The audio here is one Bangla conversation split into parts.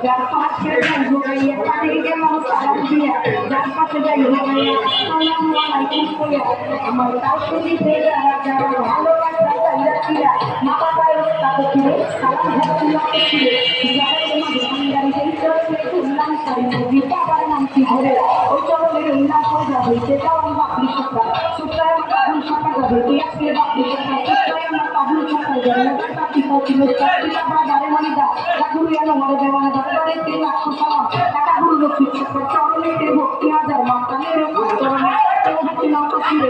যার পাশে যাই ঘুরাইয়া পানি গেলাম সালাম দিয়া যার পাশে যাই ঘুরাইয়া আসসালামু আলাইকুম কইয়া আমার কাছে দিতে যারা যারা ভালোবাসা চাইয়া দিয়া মা বাবার তাকে ছিল সালাম ঘুরছিল ছিল যারা তোমার দোকানদারি যেইটা শুনলাম সারি নদী বাবার নাম কি ধরে ওই চরণের উল্লাস হয়ে যাবে সেটাও আমি বাপরি সরকার সুপ্রায় আমার কাবুল সরকার যাবে তুই আজকে বাপরি সরকার সুপ্রায় আমার কাবুল সরকার যাবে নদীর পাখি কৌছিল চারটি বাবা বারে মনিদা রাখুন এলো মরে দেওয়ানে দরবারে 3 লাখ সালাম টাকা গুলো ঠিক চরণে তে ভক্তি হাজার মা কানের চরণে তো ভক্তি নাও তো কি রে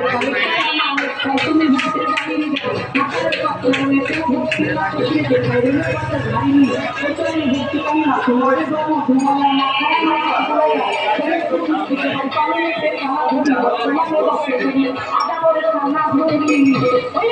তুমি ভক্তি জানি মাথার পাতলে তো ভক্তি না তো কি রে রে পাতা জানি তো চলে ভক্তি কাম না তোমারে গো তোমার না খাই না বলে রে তো ভক্তি কানে তে কামা ধরি তোমারে বসে ধরি আদা করে কানা ধরি ওই